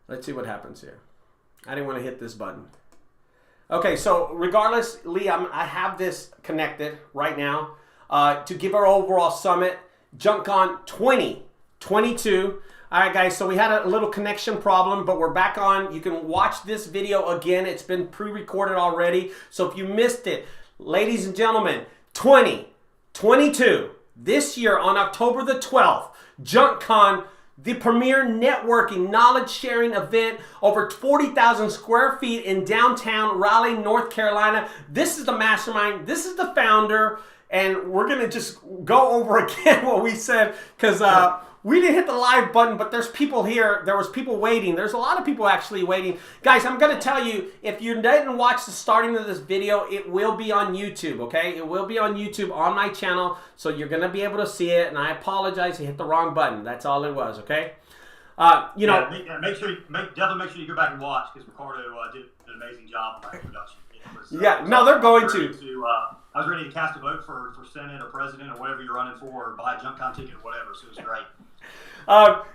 Let's see what happens here. I didn't want to hit this button. Okay, so regardless, Lee, I have this connected right now to give our overall summit, JunkCon 2022. All right, guys, so we had a little connection problem, but we're back on. You can watch this video again. It's been pre-recorded already. So if you missed it, ladies and gentlemen, 2022, this year on October the 12th, JunkCon, the premier networking, knowledge-sharing event, over 40,000 square feet in downtown Raleigh, North Carolina. This is the mastermind. This is the founder. And we're going to just go over again what we said because we didn't hit the live button, but there's people here. There was people waiting. There's a lot of people actually waiting. Guys, I'm going to tell you, if you didn't watch the starting of this video, it will be on YouTube, okay? It will be on YouTube on my channel, so you're going to be able to see it. And I apologize, you hit the wrong button. That's all it was, okay? Definitely make sure you go back and watch because Ricardo did an amazing job on my introduction. No, they're going to. I was ready to cast a vote for Senate or President or whatever you're running for, or buy a JunkCon ticket or whatever, so it was great.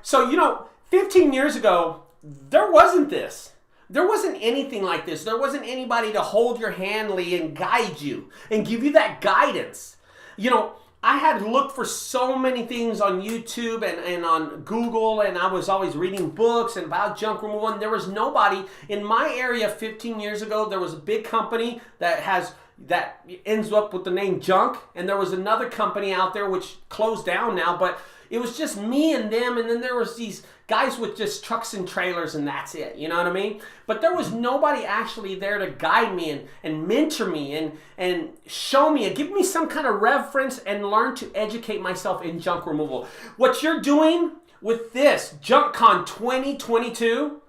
So, 15 years ago, there wasn't this. There wasn't anything like this. There wasn't anybody to hold your hand, Lee, and guide you and give you that guidance. I had looked for so many things on YouTube and on Google, and I was always reading books and about junk removal, and there was nobody in my area 15 years ago. There was a big company that ends up with the name Junk, and there was another company out there which closed down now, but it was just me and them, and then there was these guys with just trucks and trailers, and that's it, you know what I mean? But there was nobody actually there to guide me and mentor me and show me and give me some kind of reference and learn to educate myself in junk removal. What you're doing with this JunkCon 2022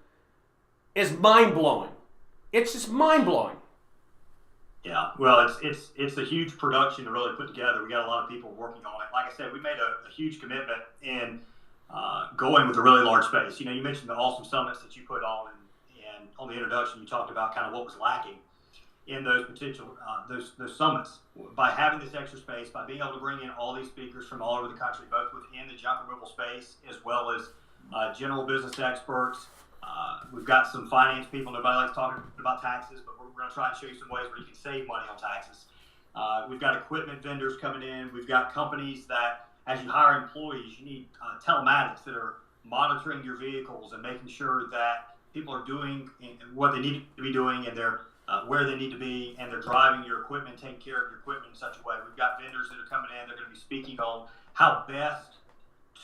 is mind-blowing. It's just mind-blowing. Yeah, well, it's a huge production to really put together. We got a lot of people working on it. Like I said, we made a huge commitment in going with a really large space. You mentioned the awesome summits that you put on, and on the introduction, you talked about kind of what was lacking in those potential those summits. By having this extra space, by being able to bring in all these speakers from all over the country, both within the junk removal space as well as general business experts. We've got some finance people. Nobody likes talking about taxes, but we're going to try and show you some ways where you can save money on taxes. We've got equipment vendors coming in. We've got companies that, as you hire employees, you need telematics that are monitoring your vehicles and making sure that people are doing what they need to be doing, and they're where they need to be, and they're driving your equipment, taking care of your equipment in such a way. We've got vendors that are coming in. They're going to be speaking on how best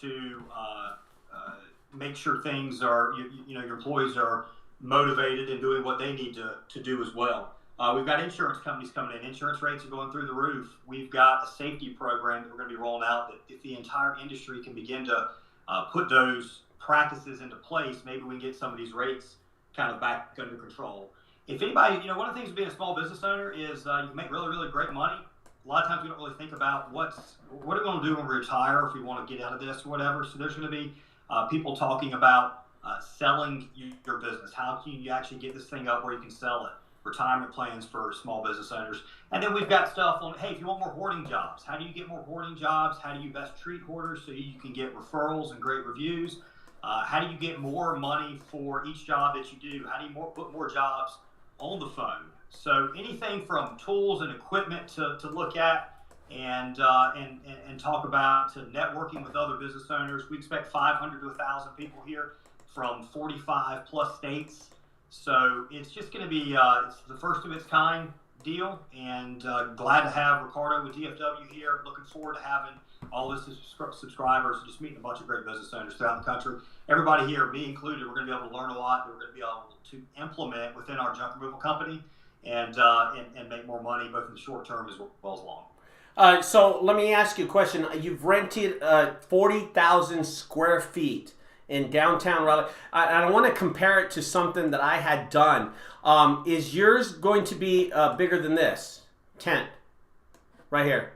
to make sure things are, your employees are motivated and doing what they need to do as well. We've got insurance companies coming in. Insurance rates are going through the roof. We've got a safety program that we're going to be rolling out that if the entire industry can begin to put those practices into place, maybe we can get some of these rates kind of back under control. If anybody, one of the things of being a small business owner is you can make really, really great money. A lot of times we don't really think about what are we going to do when we retire if we want to get out of this or whatever. So there's going to be people talking about selling your business. How can you actually get this thing up where you can sell it? Retirement plans for small business owners. And then we've got stuff on, hey, if you want more hoarding jobs, how do you get more hoarding jobs? How do you best treat hoarders so you can get referrals and great reviews? How do you get more money for each job that you do? How do you put more jobs on the phone? So anything from tools and equipment to look at and talk about, to networking with other business owners. We expect 500 to 1,000 people here from 45 plus states. So it's just going to be it's the first of its kind deal, and glad to have Ricardo with DFW here. Looking forward to having all this subscribers, just meeting a bunch of great business owners throughout the country. Everybody here, me included, we're going to be able to learn a lot. We're going to be able to implement within our junk removal company and make more money both in the short term as well as long. So let me ask you a question. You've rented 40,000 square feet in downtown Raleigh. I want to compare it to something that I had done. Is yours going to be bigger than this tent right here?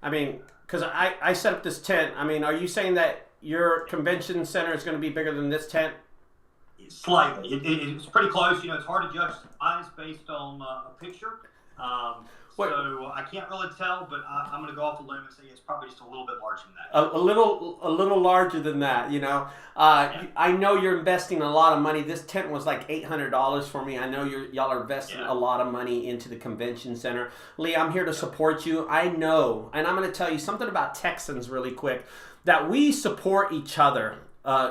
I mean, because I set up this tent. I mean, are you saying that your convention center is going to be bigger than this tent? Slightly. It's pretty close. It's hard to judge size based on a picture. So I can't really tell, but I'm going to go off the limb and say it's probably just a little bit larger than that. A little larger than that, you know. I know you're investing a lot of money. This tent was like $800 for me. I know y'all are investing a lot of money into the convention center. Lee, I'm here to support you. I know, and I'm going to tell you something about Texans really quick, that we support each other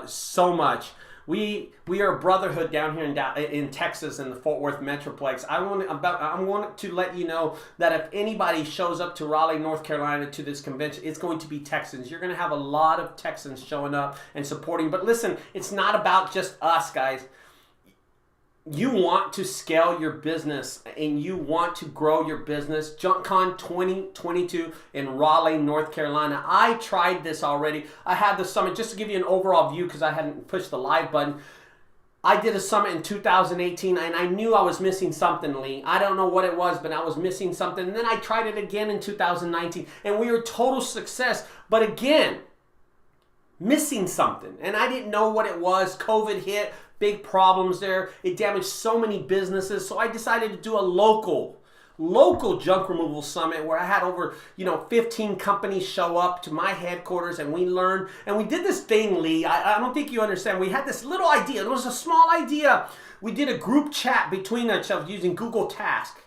so much. We are a brotherhood down here in Texas in the Fort Worth Metroplex. I want to let you know that if anybody shows up to Raleigh, North Carolina to this convention, it's going to be Texans. You're going to have a lot of Texans showing up and supporting. But listen, it's not about just us, guys. You want to scale your business and you want to grow your business. JunkCon 2022 in Raleigh, North Carolina. I tried this already. I had the summit, just to give you an overall view because I hadn't pushed the live button. I did a summit in 2018 and I knew I was missing something, Lee. I don't know what it was, but I was missing something. And then I tried it again in 2019 and we were total success. But again, missing something. And I didn't know what it was. COVID hit. Big problems there. It damaged so many businesses. So I decided to do a local junk removal summit where I had over 15 companies show up to my headquarters and we learned and we did this thing, Lee. I don't think you understand. We had this little idea. It was a small idea. We did a group chat between ourselves using Google Task.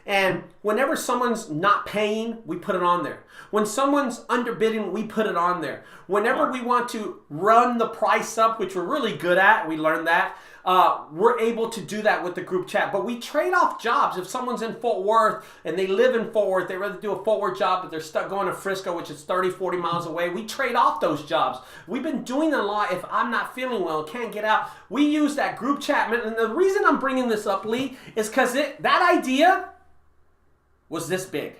And whenever someone's not paying, we put it on there. When someone's underbidding, we put it on there. Whenever we want to run the price up, which we're really good at, we learned that, we're able to do that with the group chat. But we trade off jobs. If someone's in Fort Worth and they live in Fort Worth, they rather do a Fort Worth job, but they're stuck going to Frisco, which is 30, 40 miles away. We trade off those jobs. We've been doing a lot. If I'm not feeling well, can't get out, we use that group chat. And the reason I'm bringing this up, Lee, is because that idea was this big.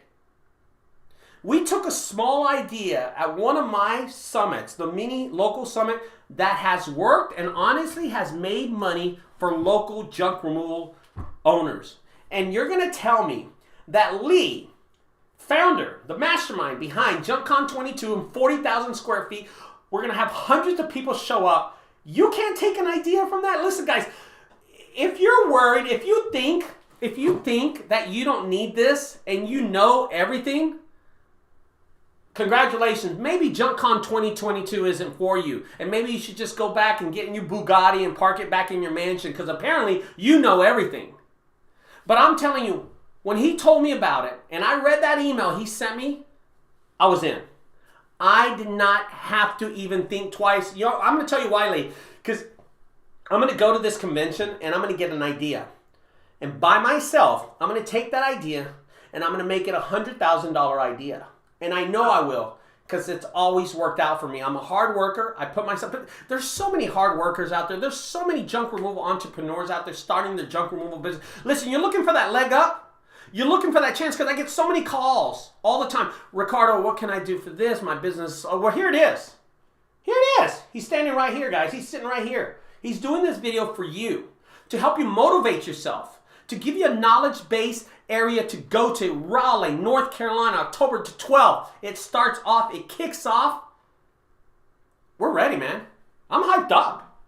We took a small idea at one of my summits, the mini local summit, that has worked and honestly has made money for local junk removal owners. And you're going to tell me that Lee, founder, the mastermind behind JunkCon 22 and 40,000 square feet, we're going to have hundreds of people show up. You can't take an idea from that? Listen, guys, if you're worried, if you think that you don't need this and you know everything, congratulations. Maybe JunkCon 2022 isn't for you. And maybe you should just go back and get in your Bugatti and park it back in your mansion because apparently you know everything. But I'm telling you, when he told me about it and I read that email he sent me, I was in. I did not have to even think twice. I'm going to tell you why, Lee. Because I'm going to go to this convention and I'm going to get an idea. And by myself, I'm going to take that idea and I'm going to make it a $100,000 idea. And I know I will because it's always worked out for me. I'm a hard worker. I put myself... There's so many hard workers out there. There's so many junk removal entrepreneurs out there starting their junk removal business. Listen, you're looking for that leg up? You're looking for that chance because I get so many calls all the time. Ricardo, what can I do for this? My business... Oh, well, here it is. Here it is. He's standing right here, guys. He's sitting right here. He's doing this video for you to help you motivate yourself, to give you a knowledge-based area to go to. Raleigh, North Carolina, October 12th. It starts off, it kicks off. We're ready, man. I'm hyped up.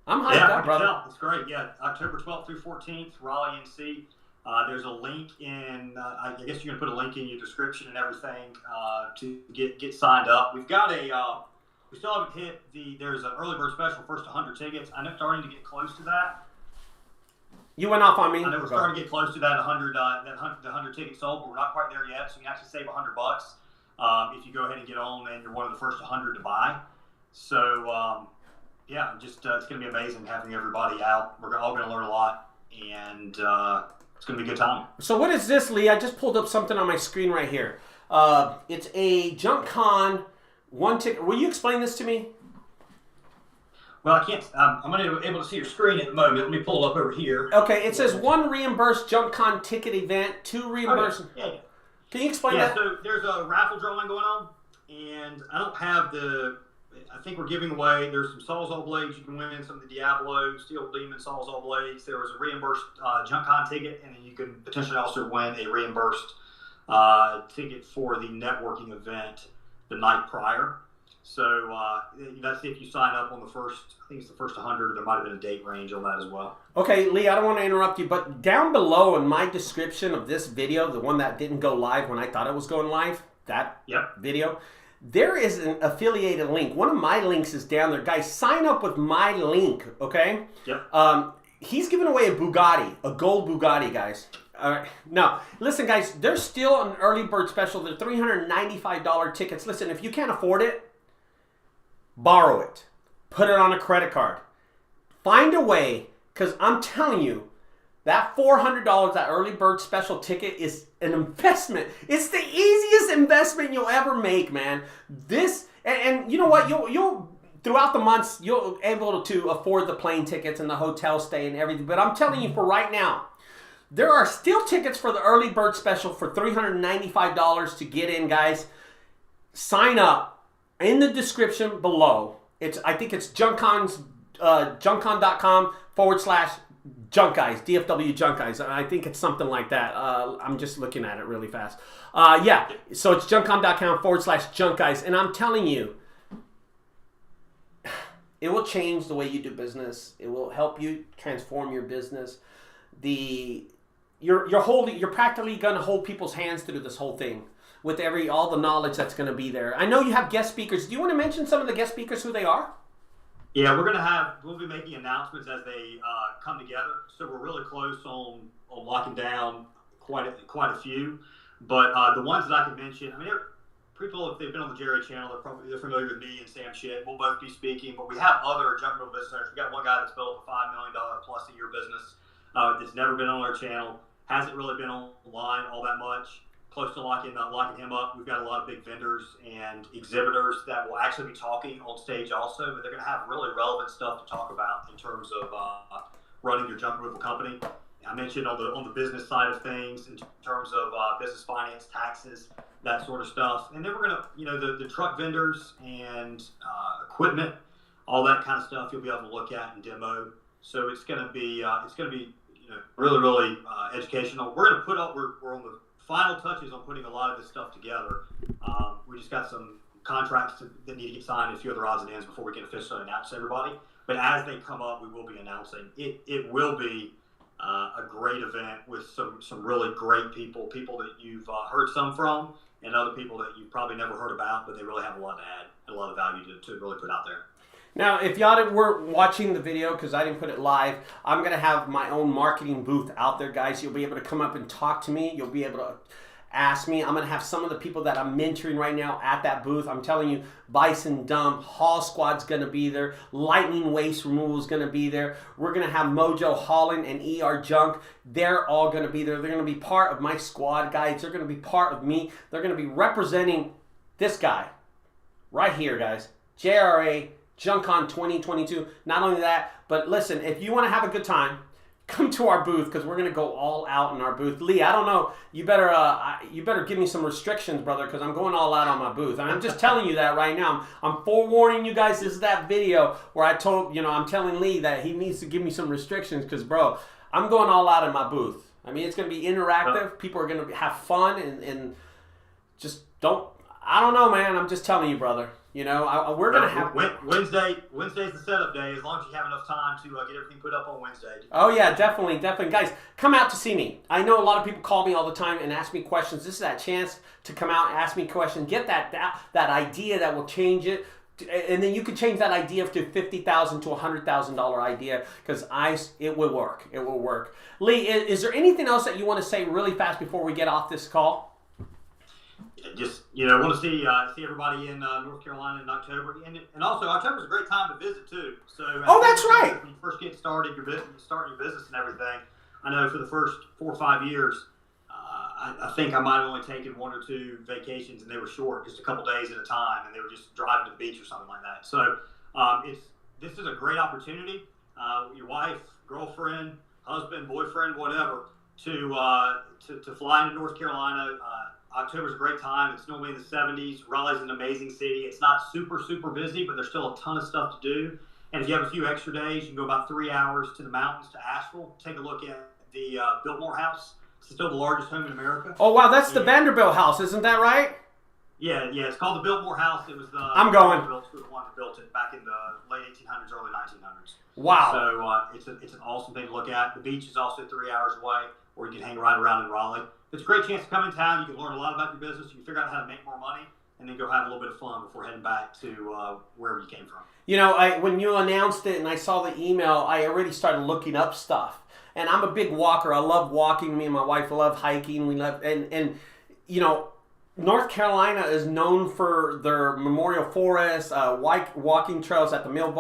I'm hyped up, brother. It's great. Yeah, October 12th through 14th, Raleigh, NC. There's a link in, I guess you're going to put a link in your description and everything to get signed up. We've got we still haven't hit there's an early bird special, first 100 tickets. I know it's starting to get close to that. You went off on me. I know we're starting to get close to that 100 tickets sold, but we're not quite there yet. So you can actually save $100 if you go ahead and get on, and you're one of the first 100 to buy. So yeah, just it's going to be amazing having everybody out. We're all going to learn a lot, and it's going to be a good time. So what is this, Lee? I just pulled up something on my screen right here. It's a JunkCon one ticket. Will you explain this to me? Well, I can't. I'm not able to see your screen at the moment. Let me pull it up over here. Okay, it says one reimbursed JunkCon ticket event, two reimbursed. Okay. Yeah. Can you explain that? Yeah, so there's a raffle drawing going on, and I don't have I think we're giving away, there's some Sawzall blades you can win, some of the Diablo, Steel Demon Sawzall blades. There was a reimbursed JunkCon ticket, and then you can potentially also win a reimbursed ticket for the networking event the night prior. So that's if you sign up on the first, I think it's the first 100. There might have been a date range on that as well. Okay, Lee, I don't want to interrupt you, but down below in my description of this video, the one that didn't go live when I thought it was going live, that video, there is an affiliated link. One of my links is down there. Guys, sign up with my link, okay? Yep. He's giving away a Bugatti, a gold Bugatti, guys. All right. Now, listen, guys, there's still an early bird special. They're $395 tickets. Listen, if you can't afford it, borrow it. Put it on a credit card. Find a way, because I'm telling you, that $400, that early bird special ticket is an investment. It's the easiest investment you'll ever make, man. This, and you know what? You'll throughout the months, you'll be able to afford the plane tickets and the hotel stay and everything. But I'm telling you, for right now, there are still tickets for the early bird special for $395 to get in, guys. Sign up in the description below. I think it's junkcon.com/JunkGuys, DFW JunkGuys. I think it's something like that. I'm just looking at it really fast. Yeah, so it's junkcon.com/JunkGuys. And I'm telling you, it will change the way you do business. It will help you transform your business. You're practically going to hold people's hands through this whole thing with all the knowledge that's going to be there. I know you have guest speakers. Do you want to mention some of the guest speakers, who they are? Yeah, we'll be making announcements as they come together. So we're really close on locking down quite a few. But the ones that I can mention, I mean, people, if they've been on the Jerry channel, they're familiar with me and Sam Shit. We'll both be speaking, but we have other junk real business owners. We got one guy that's built a $5 million plus a year business that's never been on our channel, hasn't really been online all that much. Close to locking him up. We've got a lot of big vendors and exhibitors that will actually be talking on stage also, but they're going to have really relevant stuff to talk about in terms of running your junk removal company. I mentioned on the business side of things in terms of business finance, taxes, that sort of stuff. And then we're going to, the truck vendors and equipment, all that kind of stuff you'll be able to look at and demo. So it's going to be really, really educational. We're going to put up, we're on the final touches on putting a lot of this stuff together. We just got some contracts that need to get signed and a few other odds and ends before we can officially announce everybody. But as they come up, we will be announcing. It will be a great event with some really great people that you've heard some from, and other people that you've probably never heard about, but they really have a lot to add and a lot of value to really put out there. Now, if y'all were watching the video, because I didn't put it live, I'm going to have my own marketing booth out there, guys. You'll be able to come up and talk to me. You'll be able to ask me. I'm going to have some of the people that I'm mentoring right now at that booth. I'm telling you, Bison Dump, Haul Squad's going to be there. Lightning Waste Removal is going to be there. We're going to have Mojo Holland and ER Junk. They're all going to be there. They're going to be part of my squad, guys. They're going to be part of me. They're going to be representing this guy right here, guys. JRA JunkCon 2022. Not only that, but listen, if you want to have a good time, come to our booth, because we're going to go all out in our booth. Lee, I don't know. You better give me some restrictions, brother, because I'm going all out on my booth. And I'm just telling you that right now. I'm forewarning you guys. This is that video where I'm telling Lee that he needs to give me some restrictions, because, bro, I'm going all out in my booth. I mean, it's going to be interactive. People are going to have fun and just don't. I don't know, man. I'm just telling you, brother. We're going to have... Wednesday's the setup day, as long as you have enough time to get everything put up on Wednesday. Oh, yeah, definitely. Guys, come out to see me. I know a lot of people call me all the time and ask me questions. This is that chance to come out and ask me questions. Get that idea that will change it. And then you can change that idea to $50,000 to $100,000 idea, because it will work. It will work. Lee, is there anything else that you want to say really fast before we get off this call? Just want to see everybody in North Carolina in October, and also October is a great time to visit too. So that's right. When you first get started, your business and everything. I know for the first 4 or 5 years, I think I might have only taken 1 or 2 vacations, and they were short, just a couple days at a time, and they were just driving to the beach or something like that. So this is a great opportunity. Your wife, girlfriend, husband, boyfriend, whatever, to fly into North Carolina. October's a great time. It's normally in the 70s. Raleigh's an amazing city. It's not super, super busy, but there's still a ton of stuff to do. And if you have a few extra days, you can go about 3 hours to the mountains to Asheville. Take a look at the Biltmore House. It's still the largest home in America. Oh, wow. That's the Vanderbilt House. Isn't that right? Yeah. It's called the Biltmore House. It was the I'm going. Biltmore were the one that built it back in the late 1800s, early 1900s. Wow. So it's an awesome thing to look at. The beach is also 3 hours away, or you can hang right around in Raleigh. It's a great chance to come in town. You can learn a lot about your business. You can figure out how to make more money, and then go have a little bit of fun before heading back to wherever you came from. You know, when you announced it and I saw the email, I already started looking up stuff. And I'm a big walker. I love walking. Me and my wife love hiking. We love and you know, North Carolina is known for their memorial forests, walking trails at the Mill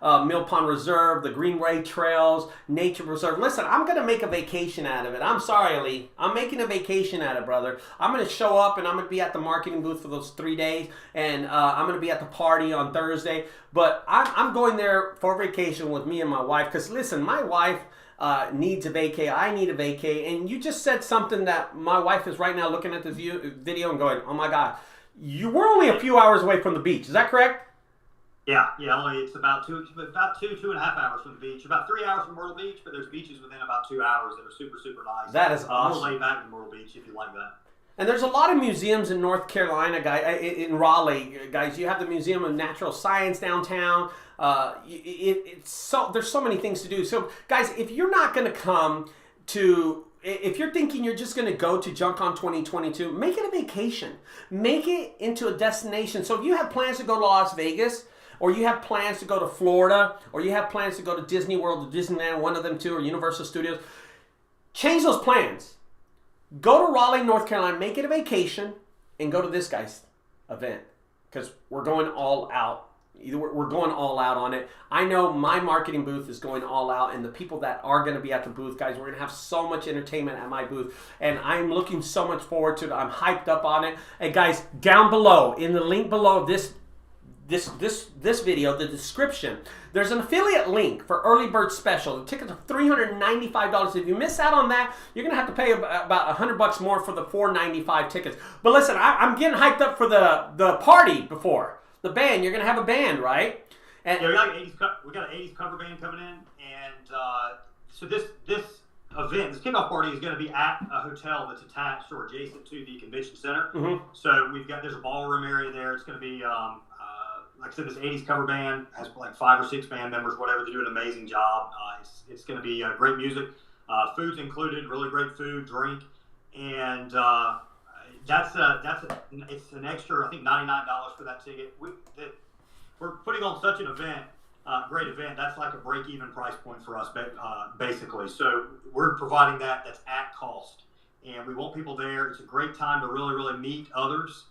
Pond Reserve, the Greenway Trails, Nature Reserve. Listen, I'm going to make a vacation out of it. I'm sorry, Lee. I'm making a vacation out of it, brother. I'm going to show up and I'm going to be at the marketing booth for those 3 days. And I'm going to be at the party on Thursday. But I'm going there for vacation with me and my wife. Because, listen, my wife needs a vacay. I need a vacay. And you just said something that my wife is right now looking at this video and going, oh my God, we're only a few hours away from the beach. Is that correct? Yeah. Only it's about 2.5 hours from the beach. About 3 hours from Myrtle Beach, but there's beaches within about 2 hours that are super, super nice. That is awesome. More laid back than Myrtle Beach if you like that. And there's a lot of museums in North Carolina, guys. In Raleigh, guys, you have the Museum of Natural Science downtown. There's so many things to do. So, guys, if you're not going to come to, if you're thinking you're just going to go to JunkCon 2022, make it a vacation. Make it into a destination. So if you have plans to go to Las Vegas, or you have plans to go to Florida, or you have plans to go to Disney World or Disneyland, one of them two, or Universal Studios, change those plans. Go to Raleigh, North Carolina, make it a vacation, and go to this guy's event. Because we're going all out. We're going all out on it. I know my marketing booth is going all out, and the people that are going to be at the booth, guys, we're going to have so much entertainment at my booth, and I'm looking so much forward to it. I'm hyped up on it. And guys, down below, in the link below this video, the description, there's an affiliate link for early bird special. The tickets are $395. If you miss out on that, you're gonna have to pay about $100 more for the $495 tickets. But listen, I'm getting hyped up for the party before the band. You're gonna have a band, right? And yeah, we got an 80s cover band coming in, and so this event, this kickoff party, is going to be at a hotel that's attached or adjacent to the convention center. Mm-hmm. So there's a ballroom area there. It's going to be like I said, this 80s cover band has like 5 or 6 band members, whatever. They do an amazing job. It's going to be great music. Food's included, really great food, drink, and it's an extra, I think, $99 for that ticket. We're putting on such an event, great event. That's like a break-even price point for us, basically. So we're providing that's at cost, and we want people there. It's a great time to really, really meet others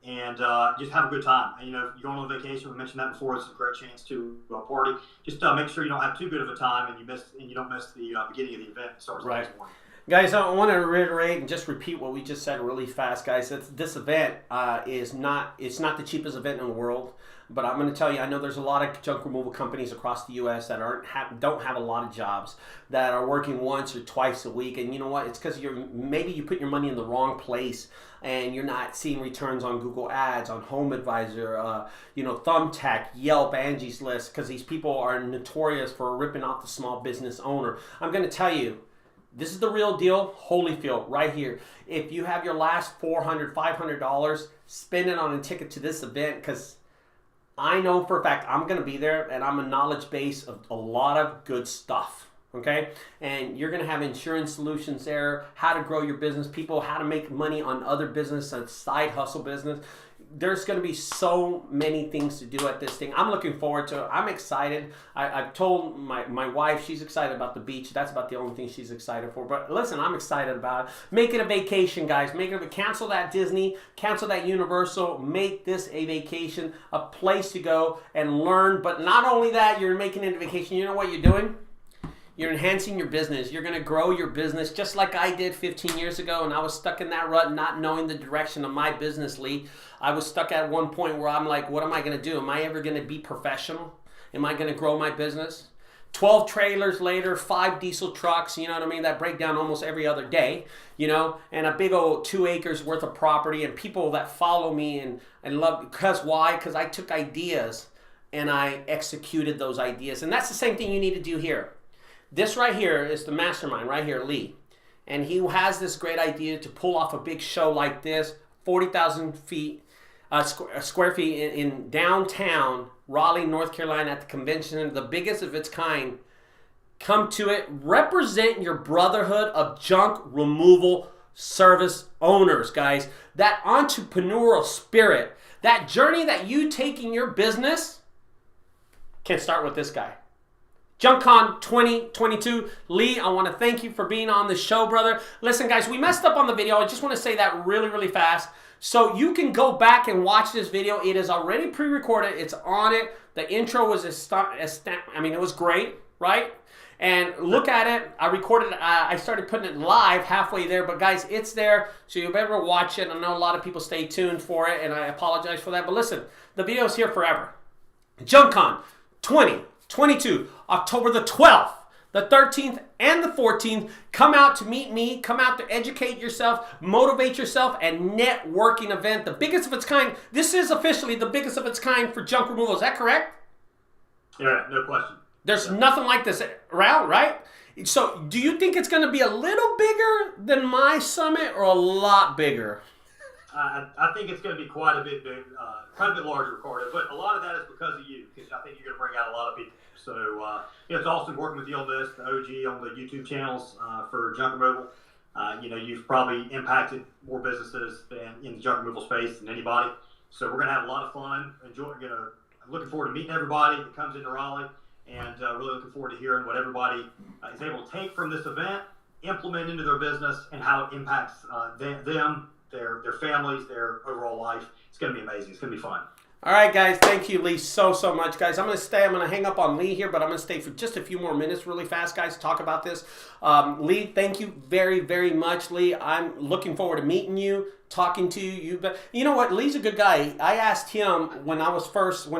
and just have a good time. And, if you're going on vacation, we mentioned that before. It's a great chance to party. Just make sure you don't have too good of a time and you don't miss the beginning of the event. It starts next morning. Guys, I want to reiterate and just repeat what we just said really fast, guys. This event it's not the cheapest event in the world, but I'm going to tell you, I know there's a lot of junk removal companies across the U.S. that don't have a lot of jobs, that are working once or twice a week, and you know what? It's because maybe you put your money in the wrong place, and you're not seeing returns on Google Ads, on Home Advisor, Thumbtack, Yelp, Angie's List, because these people are notorious for ripping off the small business owner. I'm going to tell you, this is the real deal. Holyfield, right here. If you have your last $400, $500, spend it on a ticket to this event, because I know for a fact I'm going to be there, and I'm a knowledge base of a lot of good stuff. Okay? And you're going to have insurance solutions there, how to grow your business, how to make money on other business, and side hustle business. There's going to be so many things to do at this thing. I'm looking forward to it. I'm excited. I've told my wife, she's excited about the beach. That's about the only thing she's excited for. But listen, I'm excited about it. Make it a vacation, guys. Cancel that Disney, cancel that Universal. Make this a vacation, a place to go and learn. But not only that, you're making it a vacation. You know what you're doing? You're enhancing your business. You're going to grow your business just like I did 15 years ago, and I was stuck in that rut not knowing the direction of my business, Lee. I was stuck at one point where I'm like, what am I going to do? Am I ever going to be professional? Am I going to grow my business? 12 trailers later, 5 diesel trucks, you know what I mean, that break down almost every other day, and a big old 2 acres worth of property, and people that follow me and love, because why? Because I took ideas and I executed those ideas. And that's the same thing you need to do here. This right here is the mastermind right here, Lee. And he has this great idea to pull off a big show like this, 40,000 feet, square feet in downtown Raleigh, North Carolina at the convention, the biggest of its kind. Come to it. Represent your brotherhood of junk removal service owners, guys. That entrepreneurial spirit, that journey that you take in your business can start with this guy. JunkCon 2022. Lee, I want to thank you for being on the show, brother. Listen, guys, we messed up on the video. I just want to say that really, really fast. So you can go back and watch this video. It is already pre-recorded. It's on it. The intro was it was great, right? And look at it. I recorded it. I started putting it live halfway there. But, guys, it's there. So you better watch it. I know a lot of people stay tuned for it, and I apologize for that. But, listen, the video's here forever. JunkCon 2022, October the 12th, the 13th, and the 14th. Come out to meet me. Come out to educate yourself, motivate yourself, and networking event. The biggest of its kind. This is officially the biggest of its kind for junk removal. Is that correct? Yeah, no question. There's nothing like this around, right? So do you think it's going to be a little bigger than my summit or a lot bigger? I think it's going to be quite a bit big, quite a bit larger, Ricardo. But a lot of that is because of you, because I think you're going to bring out a lot of people. So it's awesome working with you on this, the OG on the YouTube channels for junk removal. You've probably impacted more businesses in the junk removal space than anybody. So we're going to have a lot of fun. I'm looking forward to meeting everybody that comes into Raleigh. And really looking forward to hearing what everybody is able to take from this event, implement into their business, and how it impacts them, their families, their overall life. It's going to be amazing. It's going to be fun. All right, guys. Thank you, Lee, so much, guys. I'm going to hang up on Lee here, but I'm going to stay for just a few more minutes really fast, guys, to talk about this. Lee, thank you very, very much, Lee. I'm looking forward to meeting you, talking to you. But you know what? Lee's a good guy. I asked him when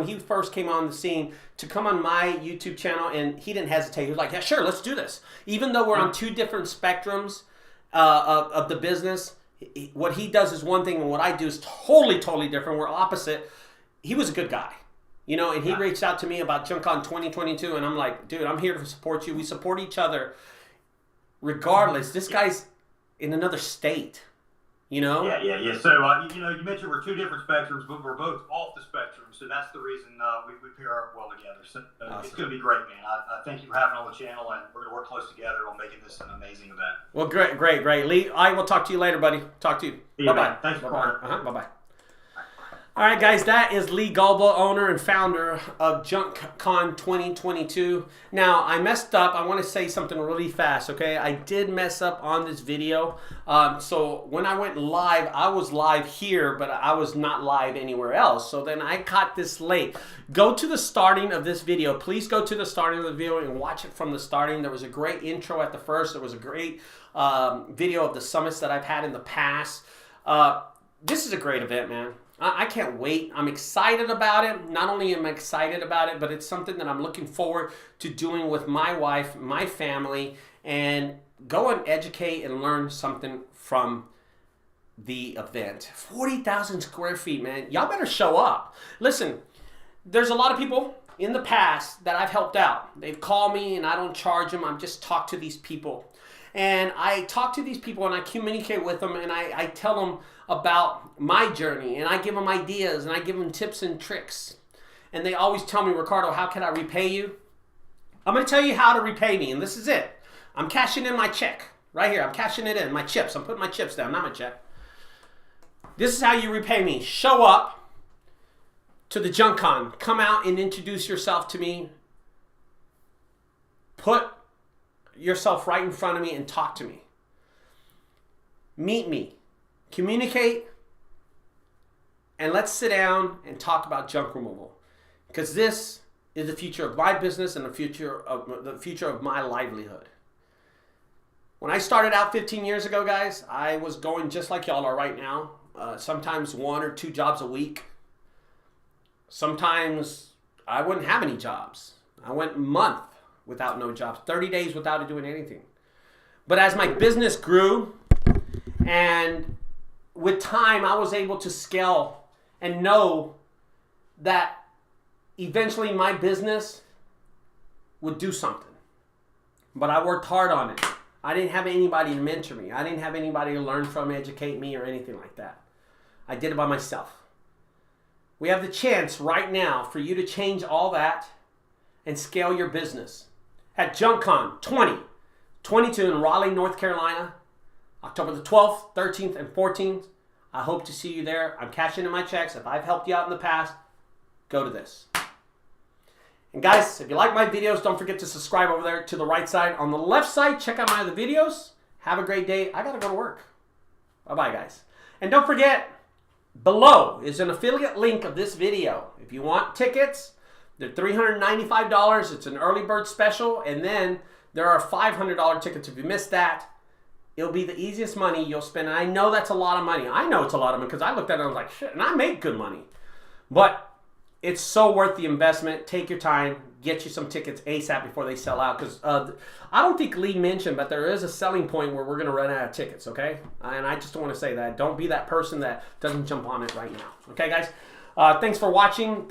he first came on the scene to come on my YouTube channel, and he didn't hesitate. He was like, yeah, sure, let's do this. Even though we're on two different spectrums of the business, what he does is one thing, and what I do is totally, totally different. We're opposite. He was a good guy, and he reached out to me about JunkCon 2022, and I'm like, dude, I'm here to support you. We support each other regardless. This guy's in another state, Yeah. So, you mentioned we're two different spectrums, but we're both off the spectrum, so that's the reason we pair well together. So awesome. It's going to be great, man. I thank you for having on the channel, and we're going to work close together on making this an amazing event. Well, great. Lee, I will talk to you later, buddy. Talk to you. Bye-bye. Thanks, Ricardo. Bye-bye. All right, guys, that is Lee Galba, owner and founder of JunkCon 2022. Now, I messed up. I want to say something really fast, okay? I did mess up on this video. So when I went live, I was live here, but I was not live anywhere else. So then I caught this late. Go to the starting of this video. Please go to the starting of the video and watch it from the starting. There was a great intro at the first. There was a great video of the summits that I've had in the past. This is a great event, man. I can't wait. I'm excited about it. Not only am I excited about it, but it's something that I'm looking forward to doing with my wife, my family, and go and educate and learn something from the event. 40,000 square feet, man. Y'all better show up. Listen, there's a lot of people in the past that I've helped out. They've called me and I don't charge them. I'm just talk to these people. And I talk to these people and I communicate with them and I tell them about my journey and I give them ideas and I give them tips and tricks. And they always tell me, Ricardo, how can I repay you? I'm going to tell you how to repay me, and this is it. I'm cashing in my check right here. I'm cashing it in, my chips. I'm putting my chips down, not my check. This is how you repay me. Show up to the JunkCon. Come out and introduce yourself to me. Put yourself right in front of me and talk to me. Meet me. Communicate. And let's sit down and talk about junk removal. Because this is the future of my business and the future of my livelihood. When I started out 15 years ago, guys, I was going just like y'all are right now. Sometimes 1 or 2 jobs a week. Sometimes I wouldn't have any jobs. I went a month without no jobs, 30 days without doing anything. But as my business grew, and with time, I was able to scale and know that eventually my business would do something. But I worked hard on it. I didn't have anybody to mentor me. I didn't have anybody to learn from, educate me, or anything like that. I did it by myself. We have the chance right now for you to change all that and scale your business. At JunkCon 2022 in Raleigh, North Carolina, October the 12th, 13th, and 14th. I hope to see you there. I'm cashing in my checks. If I've helped you out in the past, go to this. And guys, if you like my videos, don't forget to subscribe over there to the right side. On the left side, check out my other videos. Have a great day. I got to go to work. Bye-bye, guys. And don't forget, below is an affiliate link of this video. If you want tickets, they're $395. It's an early bird special. And then there are $500 tickets. If you missed that, it'll be the easiest money you'll spend. And I know that's a lot of money. I know it's a lot of money because I looked at it and I was like, shit, and I make good money. But it's so worth the investment. Take your time. Get you some tickets ASAP before they sell out. Because I don't think Lee mentioned, but there is a selling point where we're going to run out of tickets, okay? And I just want to say that. Don't be that person that doesn't jump on it right now. Okay, guys? Thanks for watching.